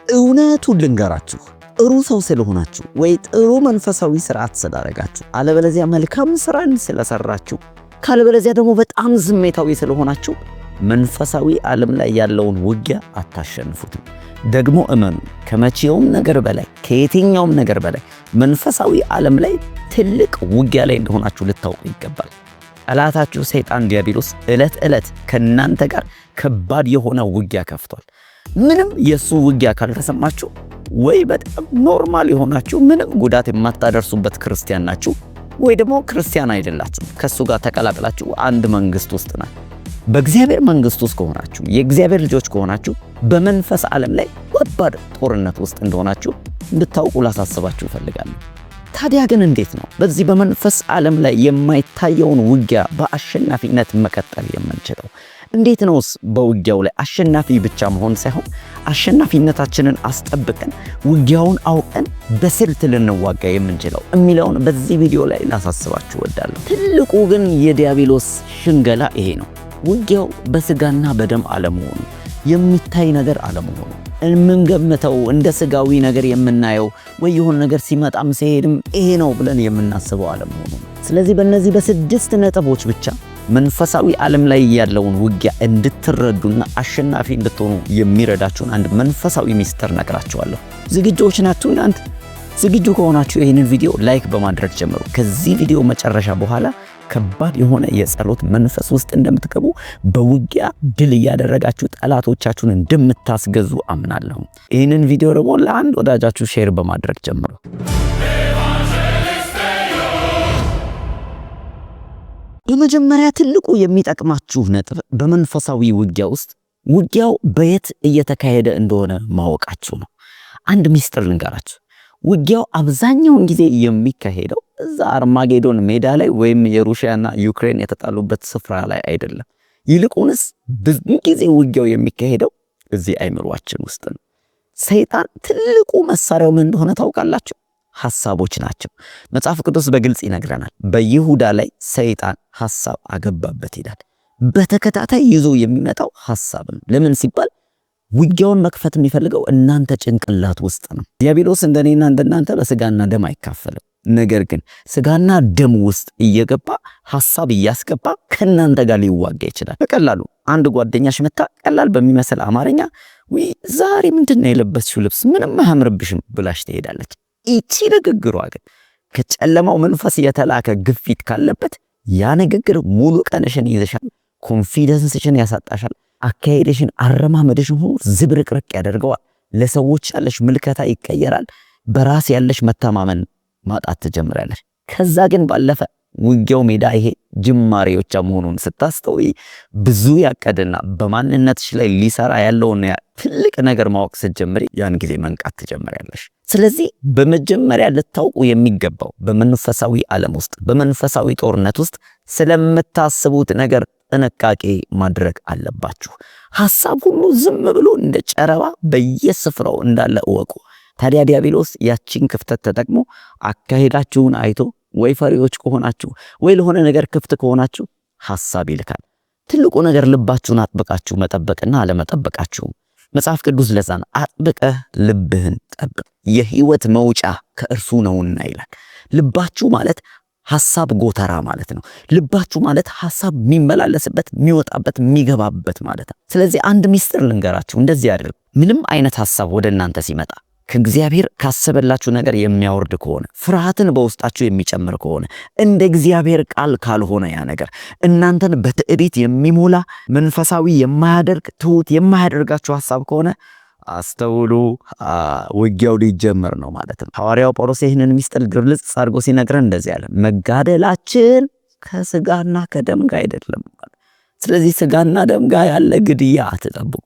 እውነቱን ልንገራችሁ፣ ጥሩ ሰው ስለሆናችሁ ወይ ጥሩ መንፈሳዊ ስርዓት ስላደረጋችሁ፣ አለበለዚያ መልካም ስራን ስለሰራችሁ፣ ካለበለዚያ ደግሞ በጣም ስሜታዊ ስለሆናችሁ መንፈሳዊ ዓለም ላይ ያለውን ውጊያ አታሸንፉትም። ደግሞ እመኑ፣ ከመቼውም ነገር በላይ ከየትኛውም ነገር በላይ መንፈሳዊ ዓለም ላይ ትልቅ ውጊያ ላይ እንደሆናችሁ ልታውቁ ይገባል። ጠላታችሁ ሰይጣን ዲያብሎስ ዕለት ከናንተ ጋር ከባድ የሆነ ውጊያ ከፍቷል። ምንም የሱ ውጊያ ካልተሰማችሁ ወይ በጣም ኖርማል የሆናችሁ ምንም ጉዳት የማታደርሱበት ክርስቲያን ናችሁ፣ ወይ ደግሞ ክርስቲያን አይደላችሁ። ከሱ ጋር ተቀላቅላችሁ አንድ መንግስት ውስጥ ናችሁ። በእግዚአብሔር መንግስት ውስጥ ከሆናችሁ የእግዚአብሔር ልጆች ከሆናችሁ በመንፈስ ዓለም ላይ ከባድ ጦርነት ውስጥ እንደሆናችሁ እንድታውቁ ላሳስባችሁ እፈልጋለሁ። ታዲያ ግን እንዴት ነው በዚህ በመንፈስ ዓለም ላይ የማይታየውን ውጊያ በአሸናፊነት መቀጠል የምንችለው? እንዴት ነውስ በውጊያው ላይ አሸናፊ ብቻ መሆን ሳይሆን አሸናፊነታችንን አስጠብቀን ውጊያውን አውቀን በስልት ልንዋጋ የምንችለው የሚለውን በዚህ ቪዲዮ ላይ ላሳስባችሁ እወዳለሁ። ትልቁ ግን የዲያብሎስ ሽንገላ ይሄ ነው። ውጊያው በስጋና በደም አለመሆኑ፣ የሚታይ ነገር አለመሆኑ፣ የምንገምተው እንደ ስጋዊ ነገር የምናየው ወይ የሆነ ነገር ሲመጣም ሲሄድም ይሄ ነው ብለን የምናስበው አለመሆኑ። ስለዚህ በእነዚህ በስድስት ነጥቦች ብቻ መንፈሳዊ ዓለም ላይ ያለውን ውጊያ እንድትረዱና አሸናፊ እንድትሆኑ የሚረዳችሁን አንድ መንፈሳዊ ሚስጥር ነግራችኋለሁ። ዝግጁዎች ናችሁ? እናንተ ዝግጁ ከሆናችሁ ይህንን ቪዲዮ ላይክ በማድረግ ጀምሩ። ከዚህ ቪዲዮ መጨረሻ በኋላ ከባድ የሆነ የጸሎት መንፈስ ውስጥ እንደምትገቡ፣ በውጊያ ድል እያደረጋችሁ ጠላቶቻችሁን እንደምታስገዙ አምናለሁ። ይህንን ቪዲዮ ደግሞ ለአንድ ወዳጃችሁ ሼር በማድረግ ጀምሩ። የመጀመሪያ ትልቁ የሚጠቅማችሁ ነጥብ በመንፈሳዊ ውጊያ ውስጥ ውጊያው በየት እየተካሄደ እንደሆነ ማወቃችሁ ነው። አንድ ሚስጥር ልንገራችሁ። ውጊያው አብዛኛውን ጊዜ የሚካሄደው እዛ አርማጌዶን ሜዳ ላይ ወይም የሩሲያና ዩክሬን የተጣሉበት ስፍራ ላይ አይደለም። ይልቁንስ ብዙ ጊዜ ውጊያው የሚካሄደው እዚህ አይምሮአችን ውስጥ ነው። ሰይጣን ትልቁ መሳሪያው ምን እንደሆነ ታውቃላችሁ? ሐሳቦች ናቸው። መጽሐፍ ቅዱስ በግልጽ ይነግረናል። በይሁዳ ላይ ሰይጣን ሐሳብ አገባበት ይላል። በተከታታይ ይዞ የሚመጣው ሐሳብ ነው። ለምን ሲባል ውጊያውን መክፈት የሚፈልገው እናንተ ጭንቅላት ውስጥ ነው። ዲያብሎስ እንደኔና እንደናንተ በስጋና ደም አይካፈልም። ነገር ግን ስጋና ደም ውስጥ እየገባ ሐሳብ እያስገባ ከናንተ ጋር ሊዋጋ ይችላል። በቀላሉ አንድ ጓደኛሽ መታ ቀላል በሚመስል አማርኛ ወይ ዛሬ ምንድነው የለበስሽው ልብስ ምንም አያምርብሽም ብላሽ ትሄዳለች። እቺ ንግግሯ ግን ከጨለማው መንፈስ የተላከ ግፊት ካለበት ያ ንግግር ሙሉ ቀንሽን ይዘሻል፣ ኮንፊደንስሽን ያሳጣሻል፣ አካሄድሽን አረማመድሽን ሁሉ ዝብርቅርቅ ያደርገዋል። ለሰዎች ያለሽ ምልከታ ይቀየራል። በራስ ያለሽ መተማመን ማጣት ትጀምራለሽ። ከዛ ግን ባለፈ ውጊያው ሜዳ ይሄ ጅማሬዎች መሆኑን ስታስተውይ ብዙ ያቀደና በማንነትሽ ላይ ሊሰራ ያለውን ትልቅ ነገር ማወቅ ስትጀምሪ ያን ጊዜ መንቃት ትጀምሪያለሽ። ስለዚህ በመጀመሪያ ልታውቁ የሚገባው በመንፈሳዊ ዓለም ውስጥ በመንፈሳዊ ጦርነት ውስጥ ስለምታስቡት ነገር ጥንቃቄ ማድረግ አለባችሁ። ሐሳብ ሁሉ ዝም ብሎ እንደ ጨረባ በየስፍራው እንዳለ እወቁ። ታዲያ ዲያብሎስ ያቺን ክፍተት ተጠቅሞ አካሄዳችሁን አይቶ ወይ ፈሪዎች ከሆናችሁ ወይ ለሆነ ነገር ክፍት ከሆናችሁ ሐሳብ ይልካል። ትልቁ ነገር ልባችሁን አጥብቃችሁ መጠበቅና አለመጠበቃችሁ። መጽሐፍ ቅዱስ ለዛን አጥብቀህ ልብህን ጠብቅ የህይወት መውጫ ከእርሱ ነውና ይላል። ልባችሁ ማለት ሐሳብ ጎተራ ማለት ነው። ልባችሁ ማለት ሐሳብ የሚመላለስበት የሚወጣበት የሚገባበት ማለት ነው። ስለዚህ አንድ ሚስጥር ልንገራችሁ፣ እንደዚህ አድርጉ። ምንም አይነት ሐሳብ ወደ እናንተ ሲመጣ ከእግዚአብሔር ካሰበላችሁ ነገር የሚያወርድ ከሆነ፣ ፍርሃትን በውስጣችሁ የሚጨምር ከሆነ፣ እንደ እግዚአብሔር ቃል ካልሆነ ያ ነገር እናንተን በትዕቢት የሚሞላ መንፈሳዊ የማያደርግ ትሁት የማያደርጋችሁ ሐሳብ ከሆነ አስተውሉ፣ ውጊያው ሊጀመር ነው ማለት ነው። ሐዋርያው ጳውሎስ ይህንን ሚስጥር ግልጽ አድርጎ ሲነግረን እንደዚህ ያለ መጋደላችን ከስጋና ከደም ጋር አይደለም። ስለዚህ ስጋና ደም ጋር ያለ ግድያ አትጠብቁ።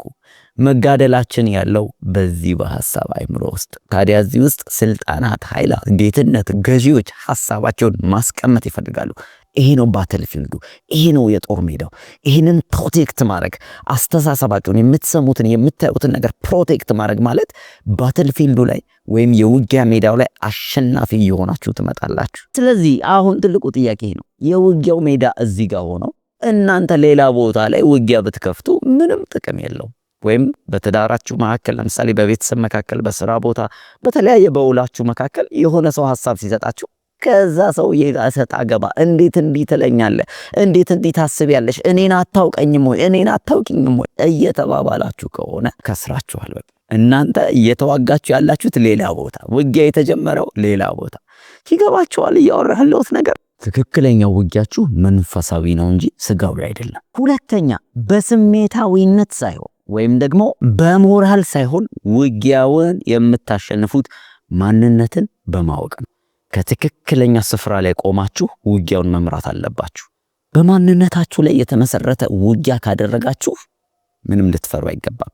መጋደላችን ያለው በዚህ በሐሳብ አይምሮ ውስጥ። ታዲያ እዚህ ውስጥ ስልጣናት፣ ኃይላት፣ ጌትነት፣ ገዢዎች ሐሳባቸውን ማስቀመጥ ይፈልጋሉ። ይሄ ነው ባትልፊልዱ፣ ይሄ ነው የጦር ሜዳው። ይሄንን ፕሮቴክት ማድረግ አስተሳሰባችሁን፣ የምትሰሙትን የምታዩትን ነገር ፕሮቴክት ማድረግ ማለት ባትልፊልዱ ላይ ወይም የውጊያ ሜዳው ላይ አሸናፊ የሆናችሁ ትመጣላችሁ። ስለዚህ አሁን ትልቁ ጥያቄ ነው፣ የውጊያው ሜዳ እዚህ ጋር ሆኖ እናንተ ሌላ ቦታ ላይ ውጊያ ብትከፍቱ ምንም ጥቅም የለውም። ወይም በትዳራችሁ መካከል ለምሳሌ በቤተሰብ መካከል፣ በስራ ቦታ፣ በተለያየ በውላችሁ መካከል የሆነ ሰው ሐሳብ ሲሰጣችሁ ከዛ ሰውዬ ጋር እሰጥ አገባ እንዴት እንዲህ ትለኛለህ? እንዴት እንዲህ ታስቢያለሽ? እኔን አታውቀኝም ወይ? እኔን አታውቂኝም ወይ? እየተባባላችሁ ከሆነ ከስራችኋል። በቃ እናንተ እየተዋጋችሁ ያላችሁት ሌላ ቦታ፣ ውጊያ የተጀመረው ሌላ ቦታ። ይገባችኋል እያወራህ ያለሁት ነገር? ትክክለኛው ውጊያችሁ መንፈሳዊ ነው እንጂ ስጋዊ አይደለም። ሁለተኛ በስሜታዊነት ሳይሆን ወይም ደግሞ በሞራል ሳይሆን ውጊያውን የምታሸንፉት ማንነትን በማወቅ ነው። ከትክክለኛ ስፍራ ላይ ቆማችሁ ውጊያውን መምራት አለባችሁ። በማንነታችሁ ላይ የተመሰረተ ውጊያ ካደረጋችሁ ምንም ልትፈሩ አይገባም።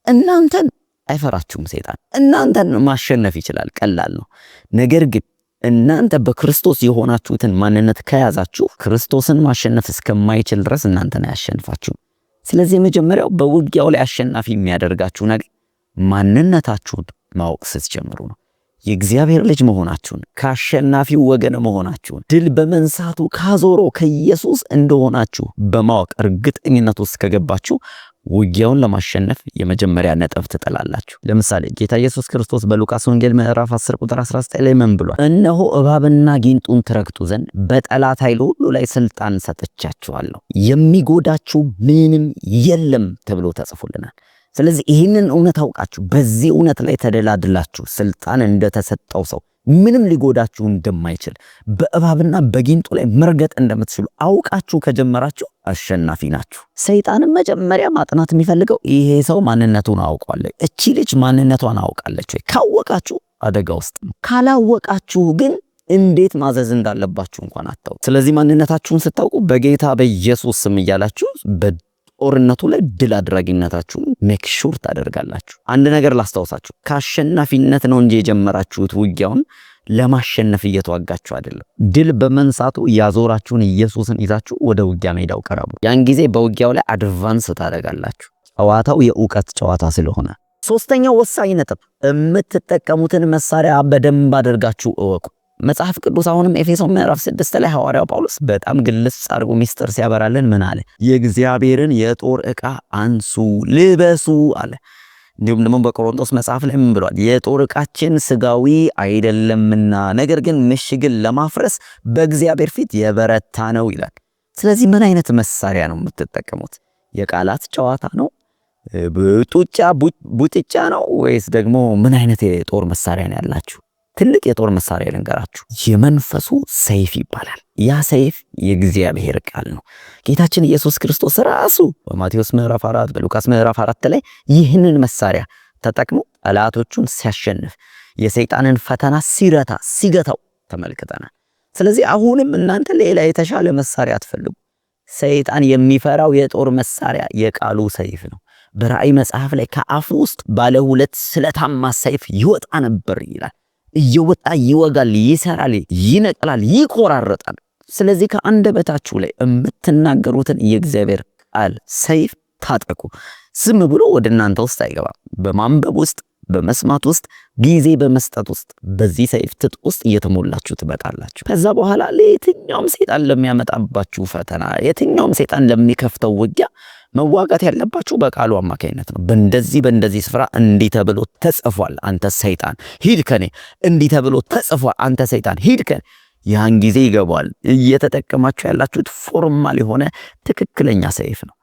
እናንተን አይፈራችሁም ሰይጣን። እናንተን ማሸነፍ ይችላል፣ ቀላል ነው። ነገር ግን እናንተ በክርስቶስ የሆናችሁትን ማንነት ከያዛችሁ ክርስቶስን ማሸነፍ እስከማይችል ድረስ እናንተን አያሸንፋችሁም። ስለዚህ መጀመሪያው በውጊያው ላይ አሸናፊ የሚያደርጋችሁ ነገር ማንነታችሁን ማወቅ ስትጀምሩ ነው። የእግዚአብሔር ልጅ መሆናችሁን፣ ከአሸናፊው ወገን መሆናችሁን፣ ድል በመንሳቱ ካዞረው ከኢየሱስ እንደሆናችሁ በማወቅ እርግጠኝነት ውስጥ ከገባችሁ ውጊያውን ለማሸነፍ የመጀመሪያ ነጥብ ትጥላላችሁ። ለምሳሌ ጌታ ኢየሱስ ክርስቶስ በሉቃስ ወንጌል ምዕራፍ 10 ቁጥር 19 ላይ ምን ብሏል? እነሆ እባብና ጊንጡን ትረግጡ ዘንድ በጠላት ኃይል ሁሉ ላይ ስልጣን ሰጥቻችኋለሁ፣ የሚጎዳችሁ ምንም የለም ተብሎ ተጽፎልናል። ስለዚህ ይህንን እውነት አውቃችሁ በዚህ እውነት ላይ ተደላድላችሁ ስልጣን እንደተሰጠው ሰው ምንም ሊጎዳችሁ እንደማይችል በእባብና በጊንጡ ላይ መርገጥ እንደምትችሉ አውቃችሁ ከጀመራችሁ አሸናፊ ናችሁ። ሰይጣንም መጀመሪያ ማጥናት የሚፈልገው ይሄ ሰው ማንነቱን አውቋል፣ እቺ ልጅ ማንነቷን አውቃለች ወይ? ካወቃችሁ አደጋ ውስጥ ነው። ካላወቃችሁ ግን እንዴት ማዘዝ እንዳለባችሁ እንኳን አታውቁ። ስለዚህ ማንነታችሁን ስታውቁ በጌታ በኢየሱስ ስም እያላችሁ ጦርነቱ ላይ ድል አድራጊነታችሁን ሜክ ሹር ታደርጋላችሁ። አንድ ነገር ላስታውሳችሁ፣ ከአሸናፊነት ነው እንጂ የጀመራችሁት ውጊያውን ለማሸነፍ እየተዋጋችሁ አይደለም። ድል በመንሳቱ ያዞራችሁን ኢየሱስን ይዛችሁ ወደ ውጊያ ሜዳው ቀረቡ። ያን ጊዜ በውጊያው ላይ አድቫንስ ታደርጋላችሁ። ጨዋታው የእውቀት ጨዋታ ስለሆነ። ሶስተኛው ወሳኝ ነጥብ፣ የምትጠቀሙትን መሳሪያ በደንብ አድርጋችሁ እወቁ። መጽሐፍ ቅዱስ አሁንም ኤፌሶን ምዕራፍ 6 ላይ ሐዋርያው ጳውሎስ በጣም ግልጽ አድርጎ ሚስጥር ሲያበራልን ምን አለ? የእግዚአብሔርን የጦር ዕቃ አንሱ ልበሱ አለ። እንዲሁም ደግሞ በቆሮንቶስ መጽሐፍ ላይ ምን ብሏል? የጦር ዕቃችን ስጋዊ አይደለምና ነገር ግን ምሽግን ለማፍረስ በእግዚአብሔር ፊት የበረታ ነው ይላል። ስለዚህ ምን አይነት መሳሪያ ነው የምትጠቀሙት? የቃላት ጨዋታ ነው? ቡጥጫ ነው? ወይስ ደግሞ ምን አይነት የጦር መሳሪያ ነው ያላችሁ? ትልቅ የጦር መሳሪያ ልንገራችሁ፣ የመንፈሱ ሰይፍ ይባላል። ያ ሰይፍ የእግዚአብሔር ቃል ነው። ጌታችን ኢየሱስ ክርስቶስ ራሱ በማቴዎስ ምዕራፍ 4 በሉቃስ ምዕራፍ 4 ላይ ይህንን መሳሪያ ተጠቅሞ ጠላቶቹን ሲያሸንፍ የሰይጣንን ፈተና ሲገታው ተመልክተናል። ስለዚህ አሁንም እናንተ ሌላ የተሻለ መሳሪያ አትፈልጉ። ሰይጣን የሚፈራው የጦር መሳሪያ የቃሉ ሰይፍ ነው። በራእይ መጽሐፍ ላይ ከአፉ ውስጥ ባለ ሁለት ስለታማ ሰይፍ ይወጣ ነበር ይላል። እየወጣ ይወጋል፣ ይሰራል፣ ይነቅላል፣ ይቆራረጣል። ስለዚህ ከአንደበታችሁ ላይ የምትናገሩትን የእግዚአብሔር ቃል ሰይፍ ታጠቁ። ዝም ብሎ ወደ እናንተ ውስጥ አይገባም። በማንበብ ውስጥ፣ በመስማት ውስጥ፣ ጊዜ በመስጠት ውስጥ በዚህ ሰይፍ ትጥ ውስጥ እየተሞላችሁ ትመጣላችሁ። ከዛ በኋላ ለየትኛውም ሰይጣን ለሚያመጣባችሁ ፈተና፣ የትኛውም ሰይጣን ለሚከፍተው ውጊያ መዋጋት ያለባችሁ በቃሉ አማካይነት ነው። በእንደዚህ ስፍራ እንዲህ ተብሎ ተጽፏል፣ አንተ ሰይጣን ሂድ ከኔ። እንዲህ ተብሎ ተጽፏል፣ አንተ ሰይጣን ሂድ ከኔ። ያን ጊዜ ይገባል። እየተጠቀማችሁ ያላችሁት ፎርማል የሆነ ትክክለኛ ሰይፍ ነው።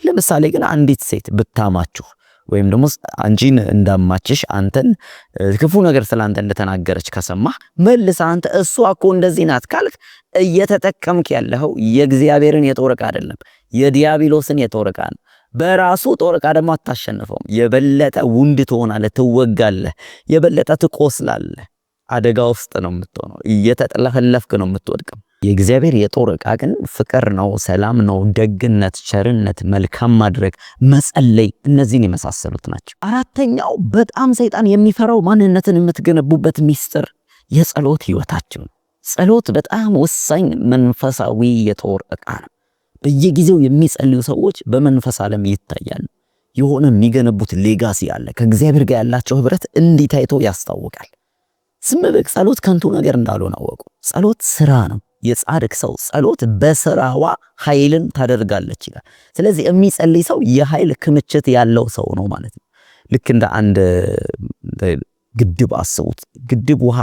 ለምሳሌ ግን አንዲት ሴት ብታማችሁ ወይም ደግሞ አንቺን እንዳማችሽ አንተን ክፉ ነገር ስላንተ እንደተናገረች ከሰማህ መልስ አንተ እሷ እኮ እንደዚህ ናት ካልክ እየተጠቀምክ ያለው የእግዚአብሔርን የጦር ዕቃ አይደለም፣ የዲያብሎስን የጦር ዕቃ ነው። በራሱ ጦር ዕቃ ደግሞ አታሸንፈውም። የበለጠ ውንድ ትሆናለህ፣ ትወጋለህ፣ የበለጠ ትቆስላለህ። አደጋ ውስጥ ነው የምትሆነው። እየተጠለፈለፍክ ነው የምትወድቀው። የእግዚአብሔር የጦር ዕቃ ግን ፍቅር ነው፣ ሰላም ነው፣ ደግነት፣ ቸርነት፣ መልካም ማድረግ፣ መጸለይ፣ እነዚህን የመሳሰሉት ናቸው። አራተኛው በጣም ሰይጣን የሚፈራው ማንነትን የምትገነቡበት ሚስጥር የጸሎት ህይወታችሁ ነው። ጸሎት በጣም ወሳኝ መንፈሳዊ የጦር ዕቃ ነው። በየጊዜው የሚጸልዩ ሰዎች በመንፈስ ዓለም ይታያሉ። የሆነ የሚገነቡት ሌጋሲ አለ። ከእግዚአብሔር ጋር ያላቸው ህብረት እንዲህ ታይቶ ያስታውቃል። ዝም ብለህ ጸሎት ከንቱ ነገር እንዳልሆነ አወቁ። ጸሎት ስራ ነው። የጻድቅ ሰው ጸሎት በስራዋ ኃይልን ታደርጋለች ይላል። ስለዚህ የሚጸልይ ሰው የኃይል ክምችት ያለው ሰው ነው ማለት ነው። ልክ እንደ አንድ ግድብ አስቡት። ግድብ ውሃ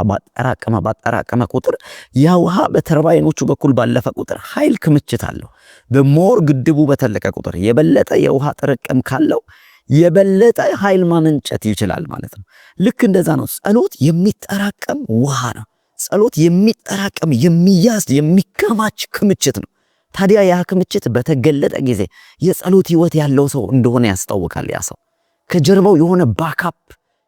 ባጠራቀመ ቁጥር ያ ውሃ በተርባይኖቹ በኩል ባለፈ ቁጥር ኃይል ክምችት አለው። በሞር ግድቡ በተለቀ ቁጥር የበለጠ የውሃ ጥርቅም ካለው የበለጠ ኃይል ማመንጨት ይችላል ማለት ነው። ልክ እንደዛ ነው። ጸሎት የሚጠራቀም ውሃ ነው። ጸሎት የሚጠራቀም የሚያዝ የሚከማች ክምችት ነው። ታዲያ ያ ክምችት በተገለጠ ጊዜ የጸሎት ህይወት ያለው ሰው እንደሆነ ያስታውቃል። ያ ሰው ከጀርባው የሆነ ባካፕ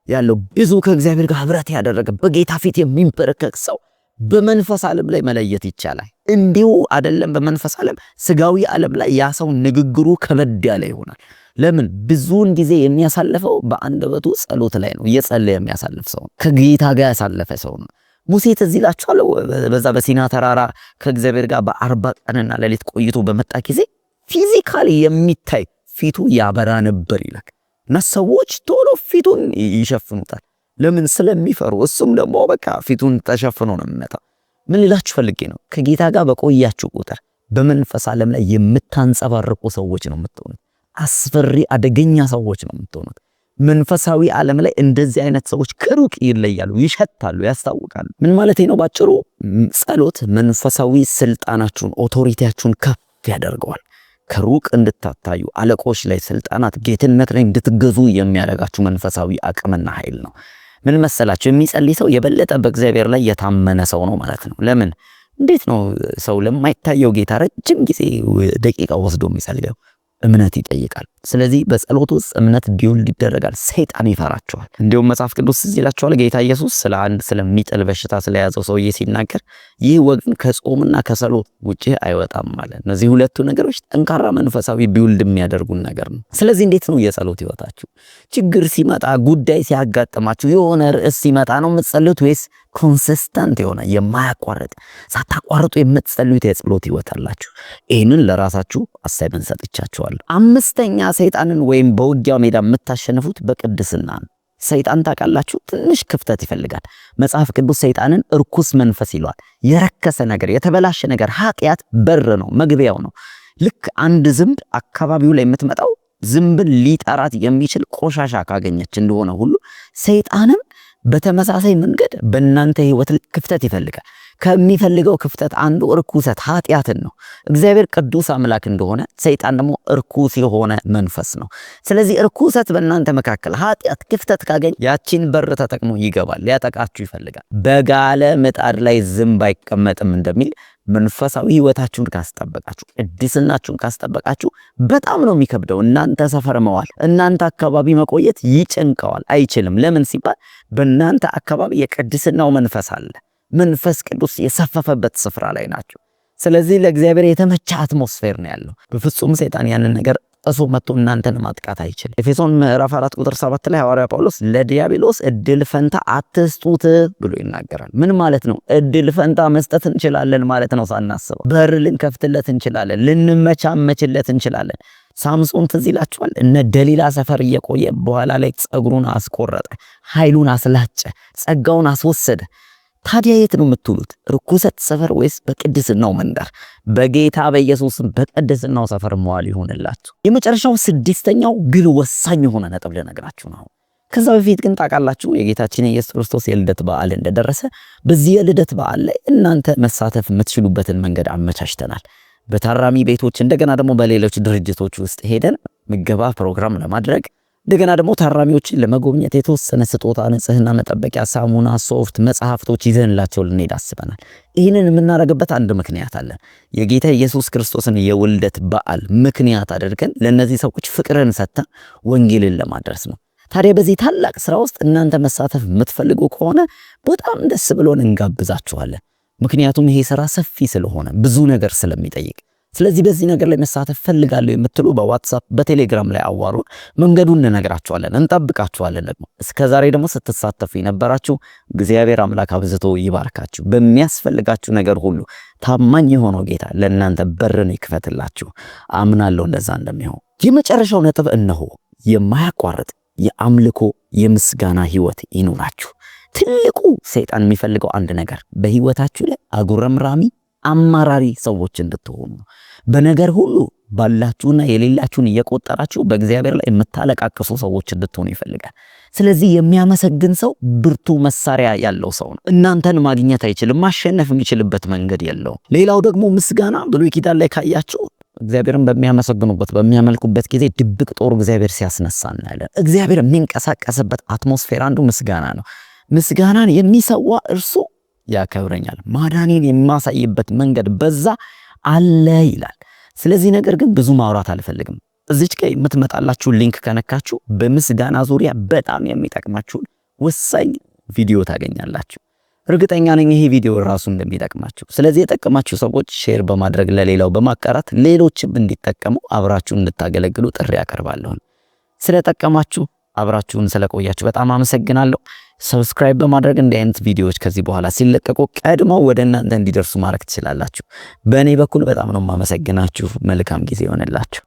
ያለው ብዙ ከእግዚአብሔር ጋር ህብረት ያደረገ በጌታ ፊት የሚንበረከክ ሰው በመንፈስ ዓለም ላይ መለየት ይቻላል። እንዲሁ አይደለም በመንፈስ ዓለም ስጋዊ ዓለም ላይ ያ ሰው ንግግሩ ከበድ ያለ ይሆናል። ለምን? ብዙውን ጊዜ የሚያሳልፈው በአንደበቱ ጸሎት ላይ ነው። እየጸለየ የሚያሳልፍ ሰው ከጌታ ጋር ያሳለፈ ሰው ነው። ሙሴ ትዝ ይላችኋል፣ በዛ በሲና ተራራ ከእግዚአብሔር ጋር በ40 ቀንና ሌሊት ቆይቶ በመጣ ጊዜ ፊዚካሊ የሚታይ ፊቱ ያበራ ነበር ይላል። እና ሰዎች ቶሎ ፊቱን ይሸፍኑታል። ለምን? ስለሚፈሩ። እሱም ደግሞ በቃ ፊቱን ተሸፍኖ ነው የሚመጣው። ምን ልላችሁ ፈልጌ ነው፣ ከጌታ ጋር በቆያችሁ ቁጥር በመንፈስ ዓለም ላይ የምታንጸባርቁ ሰዎች ነው የምትሆኑት። አስፈሪ አደገኛ ሰዎች ነው የምትሆኑት። መንፈሳዊ ዓለም ላይ እንደዚህ አይነት ሰዎች ከሩቅ ይለያሉ፣ ይሸታሉ፣ ያስታውቃሉ። ምን ማለት ነው? ባጭሩ ጸሎት መንፈሳዊ ስልጣናችሁን ኦቶሪቲያችሁን ከፍ ያደርገዋል። ከሩቅ እንድታታዩ አለቆች ላይ ስልጣናት ጌትነት ላይ እንድትገዙ የሚያደርጋችሁ መንፈሳዊ አቅምና ኃይል ነው። ምን መሰላችሁ? የሚጸልይ ሰው የበለጠ በእግዚአብሔር ላይ የታመነ ሰው ነው ማለት ነው። ለምን? እንዴት ነው ሰው ለማይታየው ጌታ ረጅም ጊዜ ደቂቃ ወስዶ የሚጸልየው? እምነት ይጠይቃል። ስለዚህ በጸሎት ውስጥ እምነት ቢውልድ ይደረጋል። ሰይጣን ይፈራቸዋል። እንዲሁም መጽሐፍ ቅዱስ እዚህ ይላቸዋል፣ ጌታ ኢየሱስ ስለ አንድ ስለሚጥል በሽታ ስለያዘው ሰውዬ ሲናገር ይህ ወገን ከጾምና ከጸሎት ውጪ አይወጣም ማለት። እነዚህ ሁለቱ ነገሮች ጠንካራ መንፈሳዊ ቢውልድ የሚያደርጉን ነገር ነው። ስለዚህ እንዴት ነው የጸሎት ህይወታችሁ? ችግር ሲመጣ፣ ጉዳይ ሲያጋጥማችሁ፣ የሆነ ርዕስ ሲመጣ ነው የምትጸልዩት ወይስ ኮንሲስተንት የሆነ የማያቋርጥ ሳታቋርጡ የምትጸልዩት የጸሎት ህይወት አላችሁ? ይህንን ለራሳችሁ አሳይመንት ሰጥቻችኋለሁ። አምስተኛ ሰይጣንን ወይም በውጊያው ሜዳ የምታሸንፉት በቅድስና ነው። ሰይጣን ታውቃላችሁ ትንሽ ክፍተት ይፈልጋል። መጽሐፍ ቅዱስ ሰይጣንን እርኩስ መንፈስ ይለዋል። የረከሰ ነገር፣ የተበላሸ ነገር፣ ኃጢአት በር ነው፣ መግቢያው ነው። ልክ አንድ ዝንብ አካባቢው ላይ የምትመጣው ዝንብን ሊጠራት የሚችል ቆሻሻ ካገኘች እንደሆነ ሁሉ ሰይጣንም በተመሳሳይ መንገድ በእናንተ ህይወት ክፍተት ይፈልጋል። ከሚፈልገው ክፍተት አንዱ እርኩሰት ኃጢአትን ነው። እግዚአብሔር ቅዱስ አምላክ እንደሆነ ሰይጣን ደግሞ እርኩስ የሆነ መንፈስ ነው። ስለዚህ እርኩሰት በእናንተ መካከል ኃጢአት ክፍተት ካገኝ ያቺን በር ተጠቅሞ ይገባል፣ ሊያጠቃችሁ ይፈልጋል። በጋለ ምጣድ ላይ ዝንብ አይቀመጥም እንደሚል መንፈሳዊ ህይወታችሁን ካስጠበቃችሁ፣ ቅድስናችሁን ካስጠበቃችሁ በጣም ነው የሚከብደው። እናንተ ሰፈር መዋል፣ እናንተ አካባቢ መቆየት ይጨንቀዋል፣ አይችልም። ለምን ሲባል በእናንተ አካባቢ የቅድስናው መንፈስ አለ። መንፈስ ቅዱስ የሰፈፈበት ስፍራ ላይ ናቸው። ስለዚህ ለእግዚአብሔር የተመቸ አትሞስፌር ነው ያለው። በፍጹም ሰይጣን ያንን ነገር ጥሶ መጥቶ እናንተን ማጥቃት አይችልም። ኤፌሶን ምዕራፍ 4 ቁጥር 7 ላይ ሐዋርያ ጳውሎስ ለዲያብሎስ እድል ፈንታ አትስጡት ብሎ ይናገራል። ምን ማለት ነው? እድል ፈንታ መስጠት እንችላለን ማለት ነው። ሳናስበው በር ልንከፍትለት እንችላለን፣ ልንመቻመችለት እንችላለን። ሳምሶን ትዝ ይላችኋል። እነ ደሊላ ሰፈር እየቆየ በኋላ ላይ ጸጉሩን አስቆረጠ፣ ኃይሉን አስላጨ፣ ጸጋውን አስወሰደ። ታዲያ የት ነው የምትውሉት? ርኩሰት ሰፈር ወይስ በቅድስናው መንደር? በጌታ በኢየሱስም በቅድስናው ሰፈር መዋል ይሆንላችሁ። የመጨረሻው ስድስተኛው ግን ወሳኝ የሆነ ነጥብ ልነግራችሁ ነው። ከዛ በፊት ግን ታውቃላችሁ የጌታችን የኢየሱስ ክርስቶስ የልደት በዓል እንደደረሰ በዚህ የልደት በዓል ላይ እናንተ መሳተፍ የምትችሉበትን መንገድ አመቻችተናል። በታራሚ ቤቶች እንደገና ደግሞ በሌሎች ድርጅቶች ውስጥ ሄደን ምገባ ፕሮግራም ለማድረግ እንደገና ደግሞ ታራሚዎችን ለመጎብኘት የተወሰነ ስጦታ፣ ንጽህና መጠበቂያ፣ ሳሙና፣ ሶፍት፣ መጽሐፍቶች ይዘንላቸው ልንሄድ አስበናል። ይህንን የምናደርግበት አንድ ምክንያት አለ። የጌታ ኢየሱስ ክርስቶስን የውልደት በዓል ምክንያት አድርገን ለእነዚህ ሰዎች ፍቅርን ሰጥተን ወንጌልን ለማድረስ ነው። ታዲያ በዚህ ታላቅ ስራ ውስጥ እናንተ መሳተፍ የምትፈልጉ ከሆነ በጣም ደስ ብሎን እንጋብዛችኋለን። ምክንያቱም ይሄ ስራ ሰፊ ስለሆነ ብዙ ነገር ስለሚጠይቅ። ስለዚህ በዚህ ነገር ላይ መሳተፍ ፈልጋለሁ የምትሉ በዋትስአፕ በቴሌግራም ላይ አዋሩን፣ መንገዱን እንነግራችኋለን፣ እንጠብቃችኋለን። ደግሞ እስከዛሬ ደግሞ ስትሳተፉ የነበራችሁ እግዚአብሔር አምላክ አብዝቶ ይባርካችሁ። በሚያስፈልጋችሁ ነገር ሁሉ ታማኝ የሆነው ጌታ ለእናንተ በርን ይክፈትላችሁ። አምናለሁ እንደዛ እንደሚሆን። የመጨረሻው ነጥብ እነሆ የማያቋርጥ የአምልኮ የምስጋና ህይወት ይኑራችሁ። ትልቁ ሰይጣን የሚፈልገው አንድ ነገር በህይወታችሁ ላይ አጉረምራሚ አማራሪ ሰዎች እንድትሆኑ በነገር ሁሉ ባላችሁና የሌላችሁን እየቆጠራችሁ በእግዚአብሔር ላይ የምታለቃቅሱ ሰዎች እንድትሆኑ ይፈልጋል። ስለዚህ የሚያመሰግን ሰው ብርቱ መሳሪያ ያለው ሰው ነው። እናንተን ማግኘት አይችልም፣ ማሸነፍ የሚችልበት መንገድ የለውም። ሌላው ደግሞ ምስጋና ብሉይ ኪዳን ላይ ካያችሁ እግዚአብሔርን በሚያመሰግኑበት በሚያመልኩበት ጊዜ ድብቅ ጦር እግዚአብሔር ሲያስነሳ እናያለን። እግዚአብሔር የሚንቀሳቀስበት አትሞስፌር አንዱ ምስጋና ነው። ምስጋናን የሚሰዋ እርሱ ያከብረኛል፣ ማዳኔን የማሳይበት መንገድ በዛ አለ ይላል። ስለዚህ ነገር ግን ብዙ ማውራት አልፈልግም። እዚች ጋር የምትመጣላችሁ ሊንክ ከነካችሁ በምስጋና ዙሪያ በጣም የሚጠቅማችሁ ወሳኝ ቪዲዮ ታገኛላችሁ። እርግጠኛ ነኝ ይሄ ቪዲዮ ራሱ እንደሚጠቅማችሁ። ስለዚህ የጠቀማችሁ ሰዎች ሼር በማድረግ ለሌላው በማጋራት ሌሎችም እንዲጠቀሙ አብራችሁን እንድታገለግሉ ጥሪ ያቀርባለሁ። ስለጠቀማችሁ አብራችሁን ስለቆያችሁ በጣም አመሰግናለሁ። ሰብስክራይብ በማድረግ እንዲህ አይነት ቪዲዮዎች ከዚህ በኋላ ሲለቀቁ ቀድመው ወደ እናንተ እንዲደርሱ ማድረግ ትችላላችሁ። በእኔ በኩል በጣም ነው የማመሰግናችሁ። መልካም ጊዜ ይሆንላችሁ።